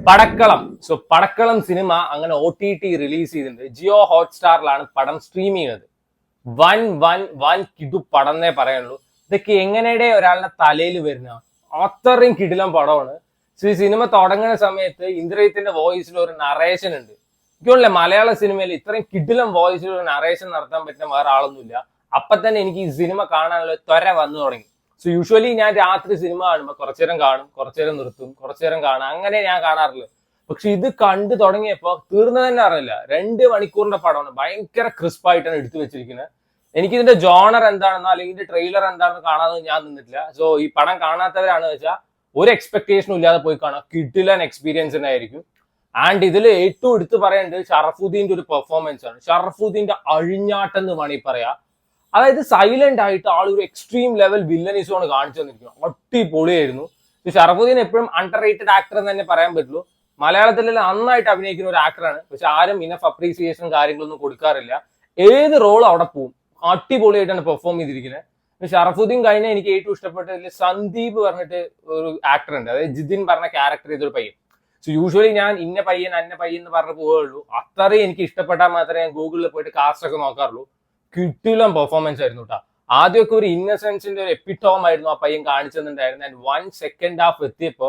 പടക്കളം. പടക്കളം cinema അങ്ങനെ OTT release ചെയ്തിട്ടുണ്ട്. ജിയോ ഹോട്ട്സ്റ്റാറിലാണ് പടം സ്ട്രീം ചെയ്യുന്നത്. വൻ കിടു പടം എന്നേ പറയാനുള്ളൂ. ഇതൊക്കെ എങ്ങനെയുടെ ഒരാളുടെ തലയിൽ വരുന്ന അത്രയും കിടിലം പടമാണ്. ഈ സിനിമ തുടങ്ങുന്ന സമയത്ത് ഇന്ദ്രജിത്തിന്റെ വോയിസിൽ ഒരു നറേഷൻ ഉണ്ട്. എനിക്കുള്ള മലയാള സിനിമയിൽ ഇത്രയും കിടിലം വോയിസിൽ ഒരു നറേഷൻ നടത്താൻ പറ്റുന്ന വേറെ ആളൊന്നുമില്ല. അപ്പൊ തന്നെ എനിക്ക് ഈ സിനിമ കാണാനുള്ള ത്വര വന്നു തുടങ്ങി. യൂഷ്വലി ഞാൻ രാത്രി സിനിമ കാണുമ്പോൾ കുറച്ചേരം കാണും, കുറച്ചേരം നിർത്തും, കുറച്ചേരം കാണും, അങ്ങനെ ഞാൻ കാണാറുള്ളൂ. പക്ഷെ ഇത് കണ്ടു തുടങ്ങിയപ്പോ തീർന്നു തന്നെ അറിയില്ല. 2 മണിക്കൂറിന്റെ പടമാണ്. ഭയങ്കര ക്രിസ്പായിട്ടാണ് എടുത്തു വെച്ചിരിക്കുന്നത്. എനിക്ക് ഇതിന്റെ ജോണർ എന്താണെന്നോ അല്ലെങ്കിൽ ഇതിന്റെ ട്രെയിലർ എന്താണെന്ന് കാണാനൊന്നും ഞാൻ നിന്നിട്ടില്ല. ഈ പടം കാണാത്തവരാണെന്ന് വെച്ചാൽ ഒരു എക്സ്പെക്ടേഷനും ഇല്ലാതെ പോയി കാണാം. കിടിലൻ എക്സ്പീരിയൻസ് തന്നെ ആയിരിക്കും. ആൻഡ് ഇതിൽ ഏറ്റവും എടുത്ത് പറയേണ്ടത് ഷറഫുദ്ദീന്റെ ഒരു പെർഫോമൻസ് ആണ്. ഷറഫുദ്ദീന്റെ അഴിഞ്ഞാട്ടം എന്ന് വേണമെങ്കിൽ പറയാം. അതായത് സൈലന്റ് ആയിട്ട് ആൾ ഒരു എക്സ്ട്രീം ലെവൽ വില്ലനിസമാണ് കാണിച്ചു തന്നിരിക്കുന്നത്. അടിപൊളിയായിരുന്നു. ഷറഫുദ്ദീൻ എപ്പോഴും അണ്ടർ റേറ്റഡ് ആക്ടർ എന്ന് തന്നെ പറയാൻ പറ്റുള്ളൂ. മലയാളത്തിൽ നന്നായിട്ട് അഭിനയിക്കുന്ന ഒരു ആക്ടറാണ്. പക്ഷെ ആരും ഇനഫ് അപ്രീസിയേഷനും കാര്യങ്ങളൊന്നും കൊടുക്കാറില്ല. ഏത് റോളും അവിടെ പോവും. അടിപൊളിയായിട്ടാണ് പെർഫോം ചെയ്തിരിക്കുന്നത്. ഷറഫുദ്ദീൻ കഴിഞ്ഞ എനിക്ക് ഏറ്റവും ഇഷ്ടപ്പെട്ടതിൽ സന്ദീപ് പറഞ്ഞിട്ട് ഒരു ആക്ടർ ഉണ്ട്. അതായത് ജിതിൻ പറഞ്ഞ ക്യാരക്ടർ ചെയ്തൊരു പയ്യൻ. യൂഷ്വലി ഞാൻ ഇന്ന പയ്യൻ എന്ന് പറഞ്ഞു പോവുകയുള്ളൂ. അത്രയും എനിക്ക് ഇഷ്ടപ്പെട്ടാൽ മാത്രമേ ഞാൻ ഗൂഗിളിൽ പോയിട്ട് കാസ്റ്റ് ഒക്കെ നോക്കാറുള്ളൂ. കിട്ടിലും പെർഫോമൻസ് ആയിരുന്നു കേട്ടോ. ആദ്യമൊക്കെ ഒരു ഇന്നസെൻസിന്റെ ഒരു എപ്പിറ്റോം ആയിരുന്നു ആ പയ്യൻ കാണിച്ചെന്നുണ്ടായിരുന്നു. ആൻഡ് 1 സെക്കൻഡ് ഹാഫ് എത്തിയപ്പോ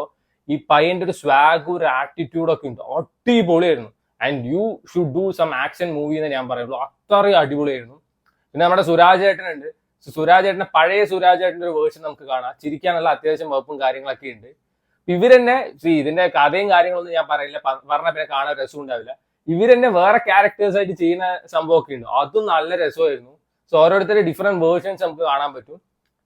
ഈ പയ്യന്റെ ഒരു സ്വാഗ്, ഒരു ആറ്റിറ്റ്യൂഡ് ഒക്കെ ഉണ്ട്. അടിപൊളിയായിരുന്നു. And you should do some action movie എന്ന് ഞാൻ പറയുള്ളൂ. അത്രയും അടിപൊളിയായിരുന്നു. പിന്നെ നമ്മുടെ സുരാജ് ഏട്ടനുണ്ട്. സുരാജ് ഏട്ടന്റെ പഴയ സുരാജ് ഏട്ടന്റെ ഒരു വേർഷൻ നമുക്ക് കാണാം. ചിരിക്കാനുള്ള അത്യാവശ്യം വകുപ്പും കാര്യങ്ങളൊക്കെ ഉണ്ട്. ഇവരെന്നെ ഇതിന്റെ കഥയും കാര്യങ്ങളൊന്നും ഞാൻ പറയില്ല, പറഞ്ഞ പിന്നെ കാണാൻ രസം ഉണ്ടാവില്ല. ഇവരെന്നെ വേറെ ക്യാരക്ടേഴ്സ് ആയിട്ട് ചെയ്യുന്ന സംഭവമൊക്കെ ഉണ്ട്. അതും നല്ല രസമായിരുന്നു. ഓരോരുത്തരുടെ ഡിഫറെന്റ് വേർഷൻസ് നമുക്ക് കാണാൻ പറ്റും.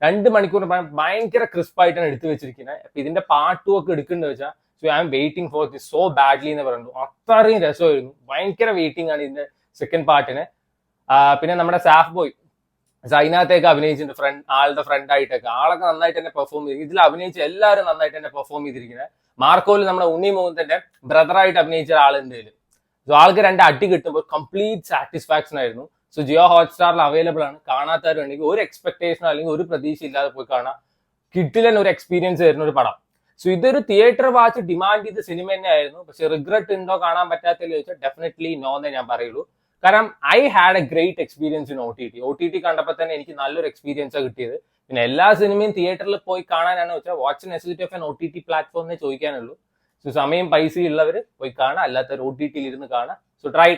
2 മണിക്കൂർ ഭയങ്കര ക്രിസ്പായിട്ടാണ് എടുത്തു വെച്ചിരിക്കുന്നത്. അപ്പൊ ഇതിന്റെ പാർട്ട് 2 ഒക്കെ എടുക്കേണ്ടത് വെച്ചാൽ I am waiting for this so badly എന്ന് പറയുന്നു. അത്രയും രസമായിരുന്നു. ഭയങ്കര വെയിറ്റിംഗ് ആണ് ഇതിന്റെ സെക്കൻഡ് പാർട്ടിന്. പിന്നെ നമ്മുടെ സാഫ് ബോയ് സൈനാത്തേക്ക് അഭിനയിച്ചിട്ടുണ്ട്, ആളുടെ ഫ്രണ്ട് ആയിട്ടൊക്കെ. ആളൊക്കെ നന്നായിട്ട് തന്നെ പെർഫോം ചെയ്തു. ഇതിൽ അഭിനയിച്ച എല്ലാവരും നന്നായിട്ട് തന്നെ പെർഫോം ചെയ്തിരിക്കുന്നത്. മാർക്കോയിൽ നമ്മുടെ ഉണ്ണി മോഹന്റെ ബ്രദറായിട്ട് അഭിനയിച്ച ഒരാളുണ്ട് ഇതിൽ. ആൾക്ക് 2 അടി കിട്ടുമ്പോൾ കംപ്ലീറ്റ് സാറ്റിസ്ഫാക്ഷൻ ആയിരുന്നു. ജിയോ ഹോട്ട്സ്റ്റാറിൽ അവൈലബിൾ ആണ്. കാണാത്തവരുണ്ടെങ്കിൽ ഒരു എക്സ്പെക്ടേഷനോ അല്ലെങ്കിൽ ഒരു പ്രതീക്ഷ ഇല്ലാതെ പോയി കാണാം. കിട്ടിലൻ ഒരു എക്സ്പീരിയൻസ് വരുന്ന ഒരു പടം. ഇതൊരു തിയേറ്റർ വാച്ച് ഡിമാൻഡ് ചെയ്ത സിനിമ തന്നെ ആയിരുന്നു. പക്ഷെ റിഗ്രറ്റ് ഉണ്ടോ കാണാൻ പറ്റാത്തതിൽ ചോദിച്ചാൽ ഡെഫിനറ്റ്ലി നോ എന്നേ ഞാൻ പറയുള്ളൂ. കാരണം I had A great experience in OTT കണ്ടപ്പോൾ തന്നെ എനിക്ക് നല്ലൊരു എക്സ്പീരിയൻസാണ് കിട്ടിയത്. പിന്നെ എല്ലാ സിനിമയും തിയേറ്ററിൽ പോയി കാണാനാണ് വെച്ചാൽ watch necessity of an OTT പ്ലാറ്റ്ഫോമിനെ ചോദിക്കാനുള്ളൂ. സമയം പൈസ ഉള്ളവർ പോയി കാണാം, അല്ലാത്തവർ OTT ഇരുന്ന് കാണാം. ട്രൈ